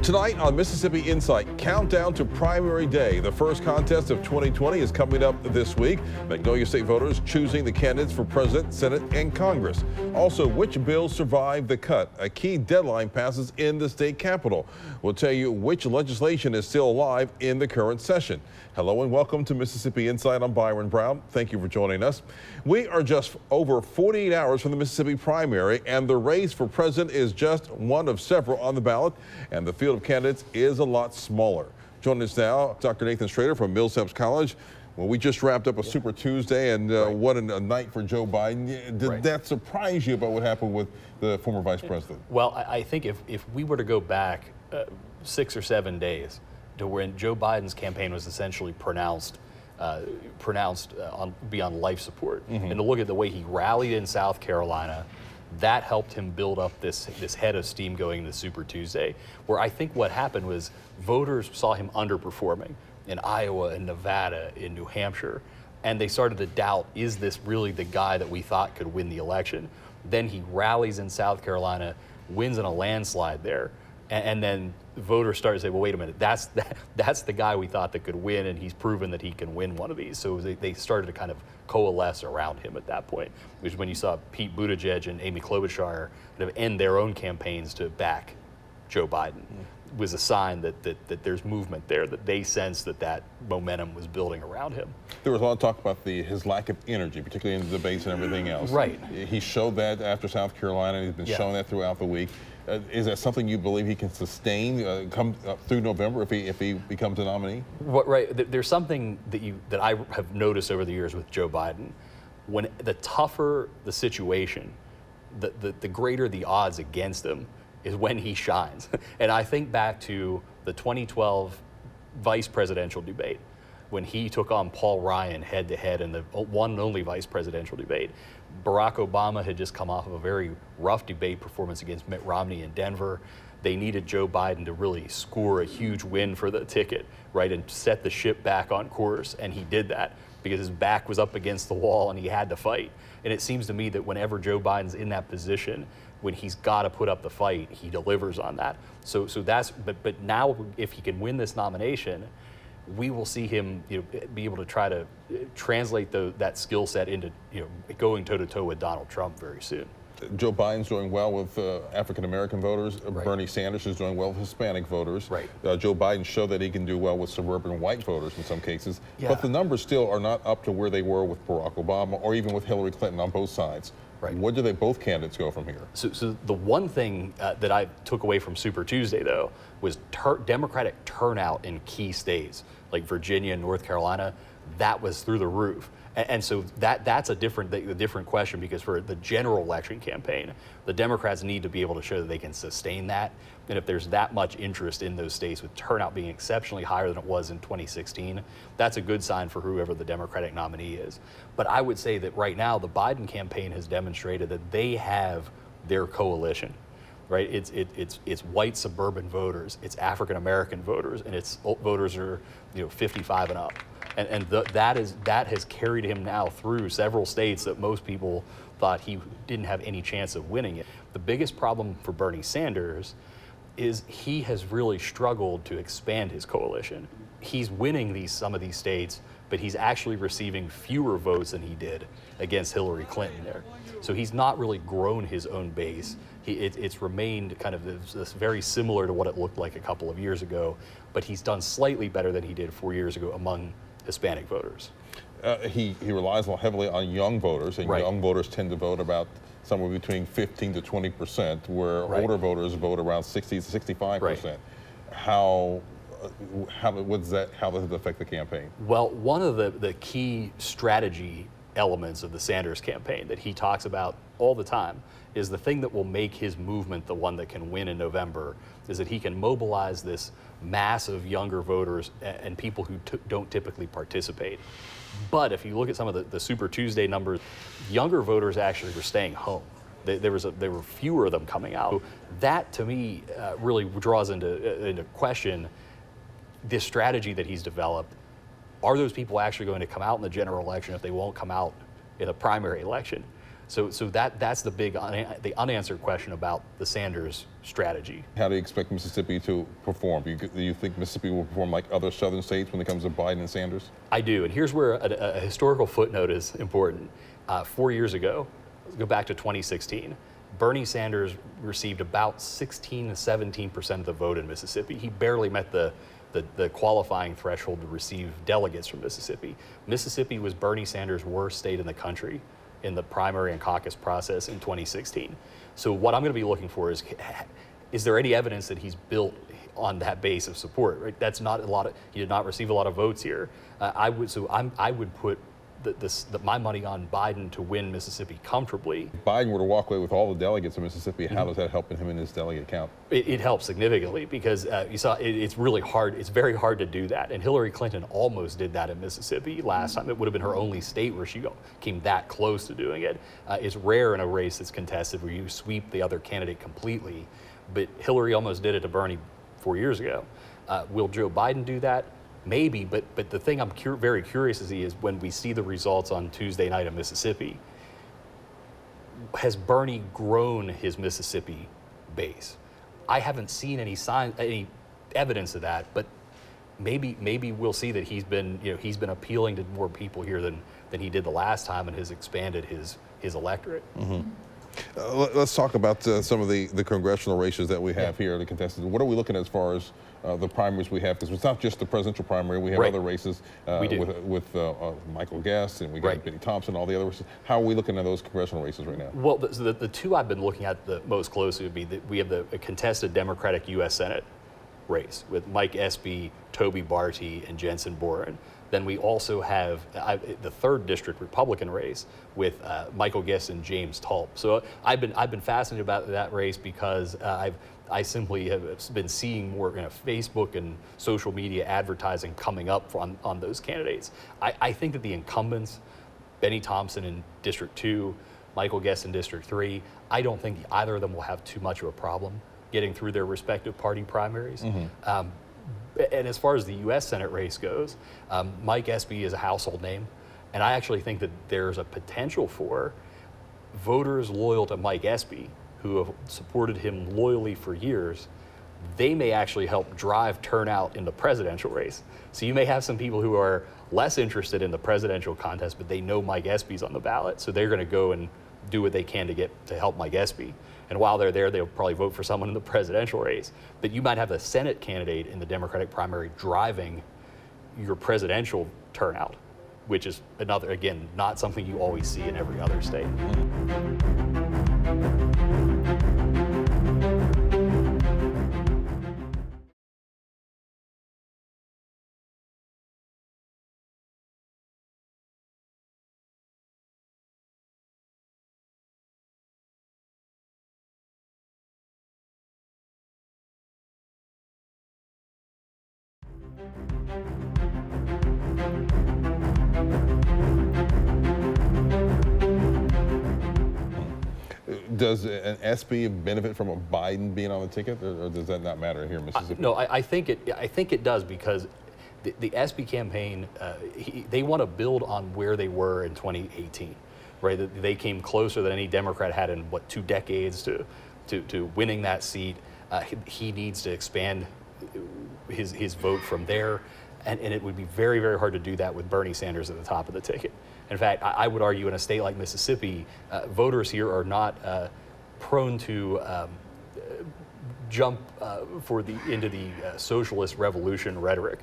Tonight on Mississippi Insight, countdown to primary day. The first contest of 2020 is coming up this week. Magnolia State voters choosing the candidates for president, Senate, and Congress. Also, which bills survive the cut? A key deadline passes in the state capitol. We'll tell you which legislation is still alive in the current session. Hello and welcome to Mississippi Insight. I'm Byron Brown. Thank you for joining us. We are just over 48 hours from the Mississippi primary, and the race for president is just one of several on the ballot, and the field of candidates is a lot smaller. Joining us now, Dr. Nathan Shrader from Millsaps College. Well, we just wrapped up a Super Tuesday, and what a night for Joe Biden. Did that surprise you about what happened with the former vice president? Well, I think if we were to go back 6 or 7 days to when Joe Biden's campaign was essentially pronounced be on life support, and to look at the way he rallied in South Carolina, that helped him build up this head of steam going into Super Tuesday, where I think what happened was voters saw him underperforming in Iowa and Nevada, in New Hampshire, and they started to doubt, is this really the guy that we thought could win the election? Then he rallies in South Carolina, wins in a landslide there, and then voters started to say, well, wait a minute, that's the guy we thought that could win, and he's proven that he can win one of these. So they started to kind of coalesce around him at that point, which is when you saw Pete Buttigieg and Amy Klobuchar kind of end their own campaigns to back Joe Biden. Was a sign that there's movement there, that they sensed that momentum was building around him. There was a lot of talk about his lack of energy, particularly in the debates and everything else. Right. He showed that after South Carolina. He's been showing that throughout the week. Is that something you believe he can sustain come through November if he becomes a nominee? Right. There's something that I have noticed over the years with Joe Biden. When the tougher the situation, the greater the odds against him is when he shines. And I think back to the 2012 vice presidential debate, when he took on Paul Ryan head-to-head in the one and only vice presidential debate. Barack Obama had just come off of a very rough debate performance against Mitt Romney in Denver. They needed Joe Biden to really score a huge win for the ticket, right, and set the ship back on course, and he did that because his back was up against the wall and he had to fight. And it seems to me that whenever Joe Biden's in that position, when he's got to put up the fight, he delivers on that. So that's, but now if he can win this nomination, we will see him be able to try to translate that skill set into going toe-to-toe with Donald Trump very soon. Joe Biden's doing well with African-American voters. Bernie Sanders is doing well with Hispanic voters. Joe Biden showed that he can do well with suburban white voters in some cases. But the numbers still are not up to where they were with Barack Obama or even with Hillary Clinton on both sides. Where do both candidates go from here? So the one thing that I took away from Super Tuesday, though, was Democratic turnout in key states like Virginia and North Carolina. That was through the roof. And so that's a different question, because for the general election campaign, the Democrats need to be able to show that they can sustain that. And if there's that much interest in those states, with turnout being exceptionally higher than it was in 2016, that's a good sign for whoever the Democratic nominee is. But I would say that right now, the Biden campaign has demonstrated that they have their coalition. Right, it's white suburban voters, it's African American voters, and it's voters are 55 and up, and that has carried him now through several states that most people thought he didn't have any chance of winning it. The biggest problem for Bernie Sanders is he has really struggled to expand his coalition. He's winning some of these states, but he's actually receiving fewer votes than he did against Hillary Clinton there. So he's not really grown his own base. It's remained kind of this very similar to what it looked like a couple of years ago, but he's done slightly better than he did 4 years ago among Hispanic voters. He relies heavily on young voters, and young voters tend to vote about somewhere between 15 to 20%, where older voters vote around 60 to 65%. How does that affect the campaign? Well, one of the key strategy elements of the Sanders campaign that he talks about all the time is the thing that will make his movement the one that can win in November, is that he can mobilize this mass of younger voters and people who don't typically participate. But if you look at some of the Super Tuesday numbers, younger voters actually were staying home. There were fewer of them coming out. So that, to me, really draws into question this strategy that he's developed. Are those people actually going to come out in the general election if they won't come out in a primary election? So that's the big the unanswered question about the Sanders strategy. How do you expect Mississippi to perform? Do you think Mississippi will perform like other southern states when it comes to Biden and Sanders? I do, and here's where a historical footnote is important. 4 years ago, let's go back to 2016, Bernie Sanders received about 16 to 17% of the vote in Mississippi. He barely met the qualifying threshold to receive delegates from Mississippi. Mississippi was Bernie Sanders' worst state in the country in the primary and caucus process in 2016. So what I'm going to be looking for is there any evidence that he's built on that base of support? Right? That's not a lot of. He did not receive a lot of votes here. I would put my money on Biden to win Mississippi comfortably. If Biden were to walk away with all the delegates in Mississippi, how does that help him in his delegate count? It helps significantly because you saw it's really hard. It's very hard to do that. And Hillary Clinton almost did that in Mississippi last time. It would have been her only state where she came that close to doing it. It's rare in a race that's contested where you sweep the other candidate completely. But Hillary almost did it to Bernie 4 years ago. Will Joe Biden do that? Maybe, but the thing I'm very curious to see is when we see the results on Tuesday night in Mississippi, has Bernie grown his Mississippi base? I haven't seen any evidence of that, but maybe we'll see that he's been appealing to more people here than he did the last time and has expanded his electorate. Mm-hmm. Let's talk about some of the congressional races that we have here, the contested. What are we looking at as far as the primaries we have? Because it's not just the presidential primary. We have other races with Michael Guest, and we got Benny Thompson, all the other races. How are we looking at those congressional races right now? Well, the two I've been looking at the most closely would be that we have the contested Democratic U.S. Senate race with Mike Espy, Toby Barty, and Jensen Boren. Then we also have the 3rd District Republican race with Michael Guest and James Tulp. So I've been fascinated about that race because I simply have been seeing more Facebook and social media advertising coming up on those candidates. I think that the incumbents, Benny Thompson in District 2, Michael Guest in District 3, I don't think either of them will have too much of a problem getting through their respective party primaries. Mm-hmm. And as far as the U.S. Senate race goes, Mike Espy is a household name, and I actually think that there's a potential for voters loyal to Mike Espy, who have supported him loyally for years. They may actually help drive turnout in the presidential race. So you may have some people who are less interested in the presidential contest, but they know Mike Espy's on the ballot, so they're going to go and do what they can to help Mike Espy. And while they're there, they'll probably vote for someone in the presidential race. But you might have a Senate candidate in the Democratic primary driving your presidential turnout, which is another, again, not something you always see in every other state. Does an Espy benefit from a Biden being on the ticket, or does that not matter here in Mississippi? No, I think it does because the Espy campaign, they want to build on where they were in 2018, right? They came closer than any Democrat had in 2 decades to winning that seat. He needs to expand his vote from there, and it would be very, very hard to do that with Bernie Sanders at the top of the ticket. In fact, I would argue in a state like Mississippi, voters here are not prone to jump into the socialist revolution rhetoric.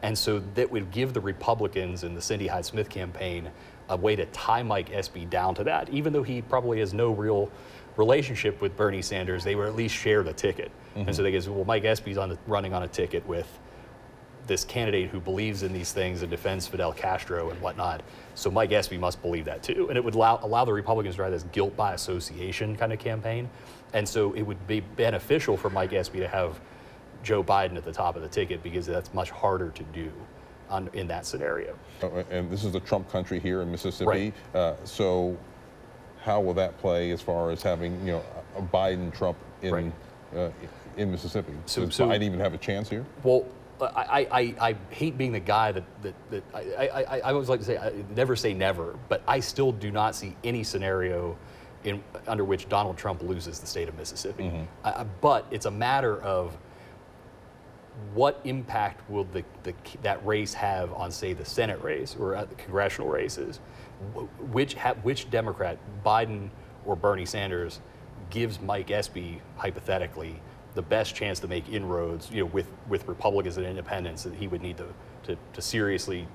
And so that would give the Republicans in the Cindy HydeSmith campaign a way to tie Mike Espy down to that. Even though he probably has no real relationship with Bernie Sanders, they would at least share the ticket. Mm-hmm. And so they go, well, Mike Espy's running on a ticket with this candidate who believes in these things and defends Fidel Castro and whatnot. So Mike Espy must believe that too. And it would allow the Republicans to run this guilt by association kind of campaign. And so it would be beneficial for Mike Espy to have Joe Biden at the top of the ticket because that's much harder to do in that scenario. And this is the Trump country here in Mississippi. Right. So how will that play as far as having a Biden-Trump in Mississippi? Does Biden even have a chance here? Well, I hate being the guy that I always like to say, never say never, but I still do not see any scenario under which Donald Trump loses the state of Mississippi. But it's a matter of what impact will that race have on, say, the Senate race or the congressional races? Which Democrat, Biden or Bernie Sanders, gives Mike Espy, hypothetically, the best chance to make inroads, with Republicans and independents that he would need to seriously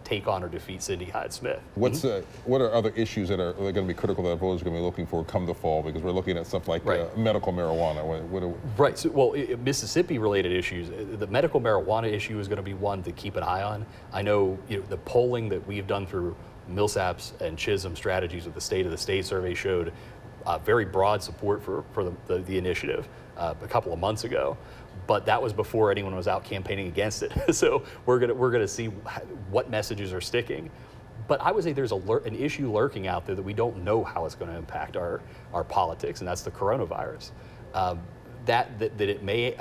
take on or defeat Cindy HydeSmith. What are other issues that are going to be critical that voters are going to be looking for come the fall? Because we're looking at stuff like medical marijuana. Right. So, well, Mississippi-related issues, the medical marijuana issue is going to be one to keep an eye on. I know, the polling that we've done through Millsaps and Chisholm strategies with the State of the State survey showed very broad support for the initiative a couple of months ago, but that was before anyone was out campaigning against it. So we're gonna see what messages are sticking. But I would say there's an issue lurking out there that we don't know how it's going to impact our politics, and that's the coronavirus. That it may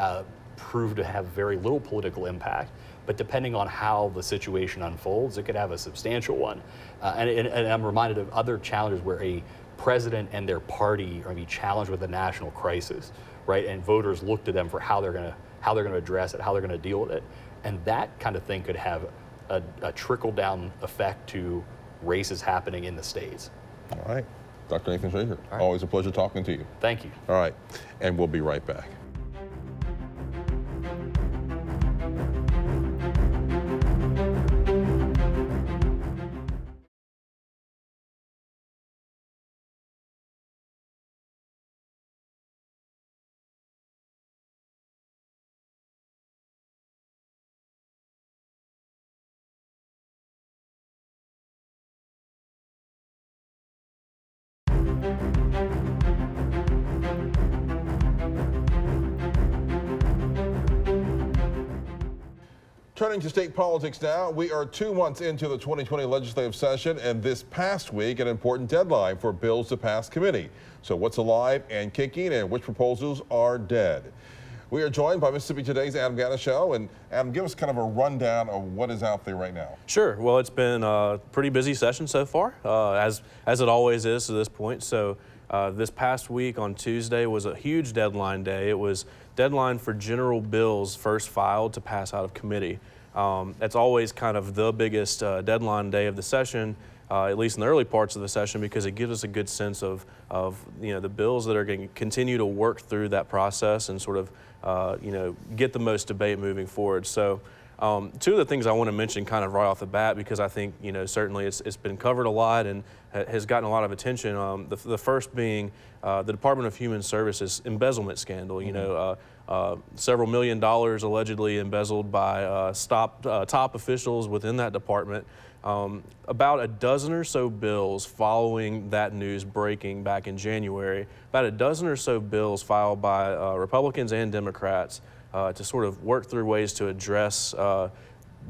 prove to have very little political impact, but depending on how the situation unfolds, it could have a substantial one. And I'm reminded of other challenges where a president and their party are going to be challenged with a national crisis, right? And voters look to them for how they're going to address it, how they're going to deal with it, and that kind of thing could have a trickle-down effect to races happening in the states. All right, Dr. Nathan Shrader, always a pleasure talking to you. Thank you. All right, and we'll be right back. Turning to state politics now, we are 2 months into the 2020 legislative session, and this past week, an important deadline for bills to pass committee. So what's alive and kicking, and which proposals are dead? We are joined by Mississippi Today's Adam Ganucheau. And Adam, give us kind of a rundown of what is out there right now. Sure. Well, it's been a pretty busy session so far, as it always is to this point. So this past week on Tuesday was a huge deadline day. It was deadline for general bills first filed to pass out of committee. That's always kind of the biggest deadline day of the session, at least in the early parts of the session, because it gives us a good sense of the bills that are going to continue to work through that process and sort of get the most debate moving forward. So two of the things I want to mention kind of right off the bat, because I think certainly it's been covered a lot and has gotten a lot of attention. The first being the Department of Human Services embezzlement scandal. Several $1 million allegedly embezzled by top officials within that department. About a dozen or so bills following that news breaking back in January, about a dozen or so bills filed by Republicans and Democrats to sort of work through ways to address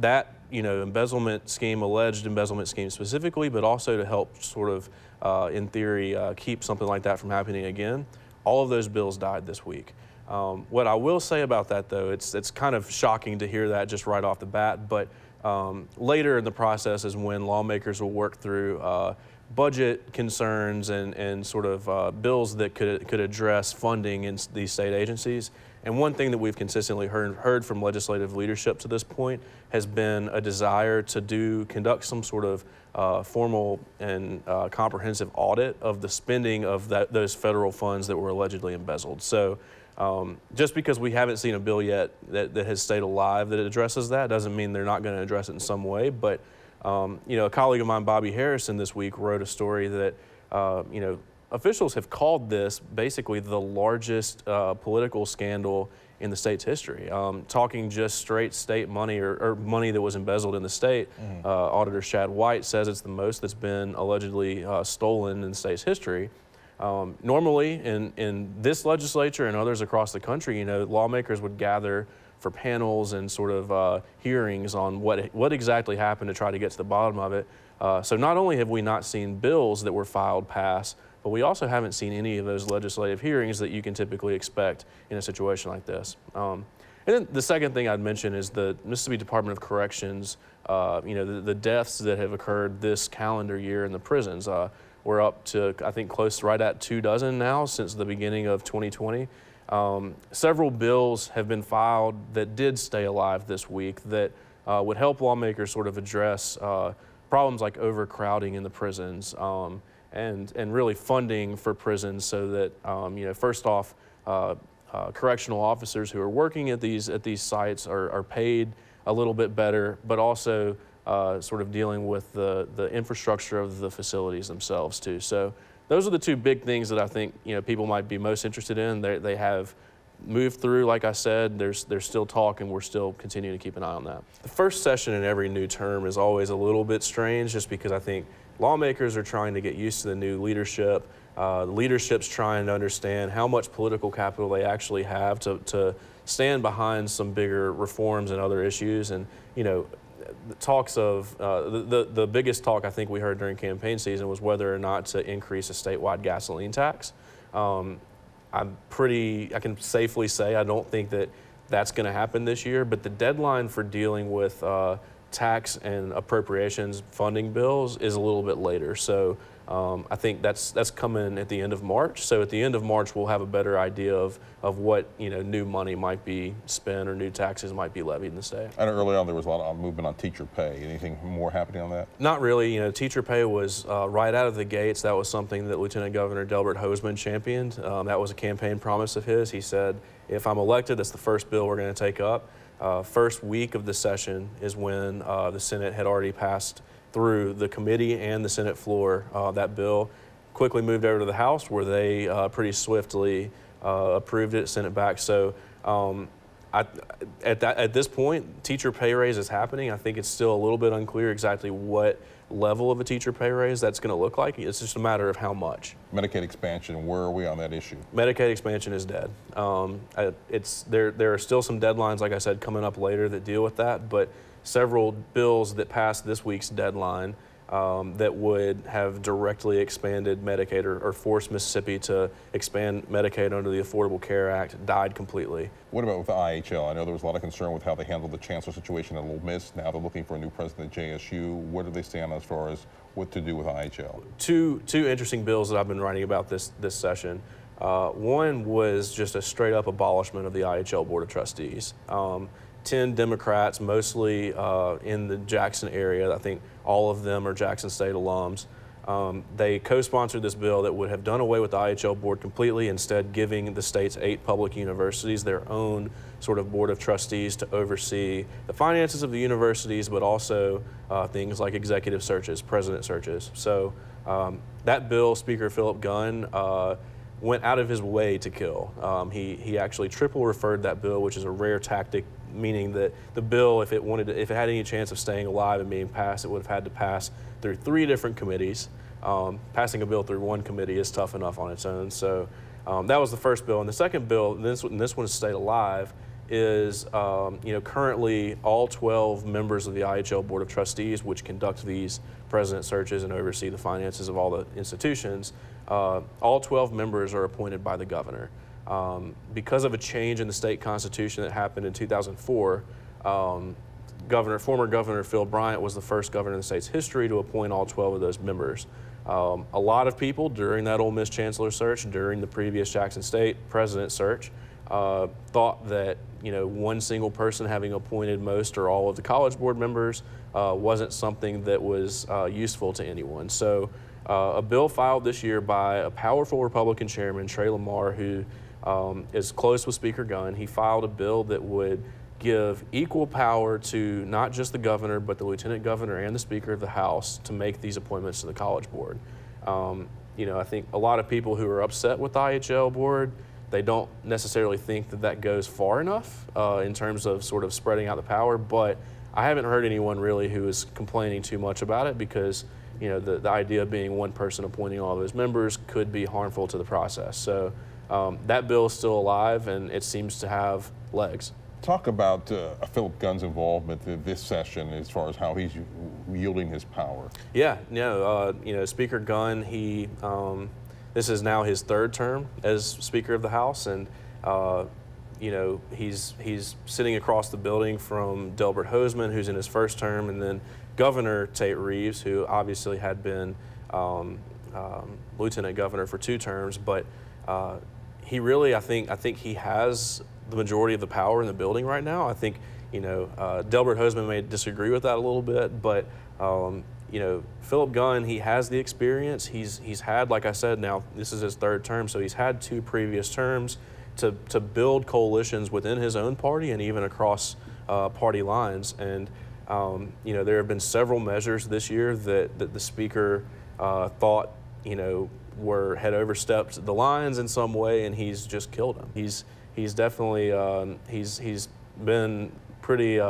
that embezzlement scheme, alleged embezzlement scheme specifically, but also to help sort of, in theory, keep something like that from happening again. All of those bills died this week. What I will say about that, though, it's kind of shocking to hear that just right off the bat, but later in the process is when lawmakers will work through budget concerns and sort of bills that could address funding in these state agencies. And one thing that we've consistently heard from legislative leadership to this point has been a desire to conduct some sort of formal and comprehensive audit of the spending of those federal funds that were allegedly embezzled. So just because we haven't seen a bill yet that has stayed alive that addresses that doesn't mean they're not going to address it in some way. But a colleague of mine, Bobby Harrison, this week wrote a story that officials have called this basically the largest political scandal in the state's history. Talking just straight state money or money that was embezzled in the state, Auditor Shad White says it's the most that's been allegedly stolen in the state's history. Normally in this legislature and others across the country, lawmakers would gather for panels and sort of hearings on what exactly happened to try to get to the bottom of it. So not only have we not seen bills that were filed pass, but we also haven't seen any of those legislative hearings that you can typically expect in a situation like this. And And then the second thing I'd mention is the Mississippi Department of Corrections, the deaths that have occurred this calendar year in the prisons. We're up to, I think, close right at 24 now since the beginning of 2020. Several bills have been filed that did stay alive this week that would help lawmakers sort of address problems like overcrowding in the prisons and really funding for prisons so that, first off, correctional officers who are working at these sites are paid a little bit better, but also sort of dealing with the infrastructure of the facilities themselves too. So those are the two big things that I think people might be most interested in. They have moved through, like I said. There's still talk, and we're still continuing to keep an eye on that. The first session in every new term is always a little bit strange, just because I think lawmakers are trying to get used to the new leadership. The leadership's trying to understand how much political capital they actually have to stand behind some bigger reforms and other issues. And the talks of the biggest talk I think we heard during campaign season was whether or not to increase a statewide gasoline tax. I can safely say I don't think that that's going to happen this year, but the deadline for dealing with tax and appropriations funding bills is a little bit later. So I think that's coming at the end of March. So at the end of March, we'll have a better idea of what new money might be spent or new taxes might be levied in the state. I know early on there was a lot of movement on teacher pay. Anything more happening on that? Not really. Teacher pay was right out of the gates. That was something that Lieutenant Governor Delbert Hosemann championed. That was a campaign promise of his. He said, if I'm elected, that's the first bill we're going to take up. First week of the session is when the Senate had already passed through the committee and the Senate floor. That bill quickly moved over to the House, where they pretty swiftly approved it, sent it back. So at this point, teacher pay raise is happening. I think it's still a little bit unclear exactly what level of a teacher pay raise that's going to look like. It's just a matter of how much. Medicaid expansion, where are we on that issue? Medicaid expansion is dead. There are still some deadlines, like I said, coming up later that deal with that, but several bills that passed this week's deadline that would have directly expanded Medicaid or forced Mississippi to expand Medicaid under the Affordable Care Act died completely. What about with the IHL? I know there was a lot of concern with how they handled the chancellor situation at Ole Miss. Now they're looking for a new president at JSU. Where do they stand as far as what to do with IHL? Two interesting bills that I've been writing about this session. One was just a straight up abolishment of the IHL Board of Trustees. 10 Democrats, mostly in the Jackson area. I think all of them are Jackson State alums. They co-sponsored this bill that would have done away with the IHL board completely, instead giving the state's 8 public universities their own sort of board of trustees to oversee the finances of the universities, but also things like executive searches, president searches. So that bill, Speaker Philip Gunn went out of his way to kill. He actually triple referred that bill, which is a rare tactic, meaning that the bill, if it had any chance of staying alive and being passed, it would have had to pass through 3 different committees. Passing a bill through one committee is tough enough on its own. So that was the first bill. And the second bill, this one has stayed alive, is currently all 12 members of the IHL Board of Trustees, which conduct these president searches and oversee the finances of all the institutions, all 12 members are appointed by the governor. Because of a change in the state constitution that happened in 2004, former Governor Phil Bryant was the first governor in the state's history to appoint all 12 of those members. A lot of people during that Ole Miss chancellor search, during the previous Jackson State president search, thought that one single person having appointed most or all of the College Board members wasn't something that was useful to anyone. So a bill filed this year by a powerful Republican chairman, Trey Lamar, who is close with Speaker Gunn. He filed a bill that would give equal power to not just the governor, but the lieutenant governor and the Speaker of the House to make these appointments to the College Board. I think a lot of people who are upset with the IHL board, they don't necessarily think that goes far enough in terms of sort of spreading out the power, but I haven't heard anyone really who is complaining too much about it, because the idea of being one person appointing all those members could be harmful to the process. So that bill is still alive, and it seems to have legs. Talk about Philip Gunn's involvement in this session as far as how he's wielding his power. Yeah, Speaker Gunn, this is now his 3rd term as Speaker of the House, and you know, he's sitting across the building from Delbert Hosemann, who's in his first term, and then Governor Tate Reeves, who obviously had been lieutenant governor for 2 terms, but he really, I think he has the majority of the power in the building right now. I think, you know, Delbert Hosemann may disagree with that a little bit, but you know, Philip Gunn, he has the experience. He's had, like I said, now this is his 3rd term, so he's had 2 previous terms to build coalitions within his own party and even across party lines. And you know, there have been several measures this year that the speaker thought, you know, had overstepped the lines in some way, and he's just killed them. He's definitely he's been pretty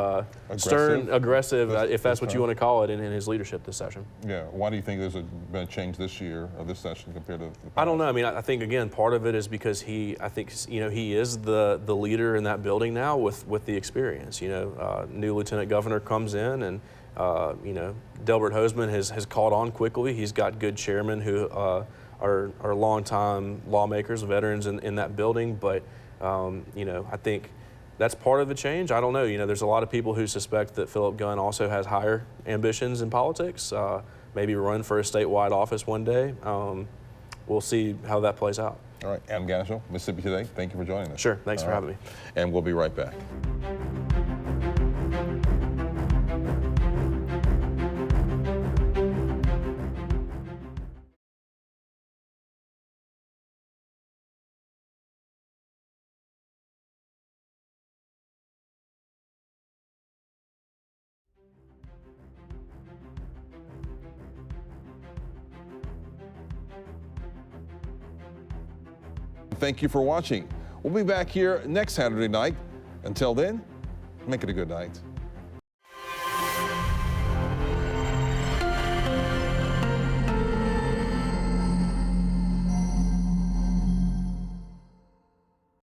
stern, aggressive, if that's what you want to call it, in his leadership this session. Yeah. Why do you think there's been a change this year or this session compared to the past? I don't know. I mean, I think again, part of it is because I think you know, he is the leader in that building now with the experience. You know, new lieutenant governor comes in, and you know, Delbert Hosemann has caught on quickly. He's got good chairmen who are longtime lawmakers, veterans in that building. But you know, I think that's part of the change. I don't know. You know, there's a lot of people who suspect that Philip Gunn also has higher ambitions in politics, maybe run for a statewide office one day. We'll see how that plays out. All right. Adam Ganucheau, Mississippi Today, thank you for joining us. Sure. Thanks for having me. And we'll be right back. Thank you for watching. We'll be back here next Saturday night. Until then, make it a good night.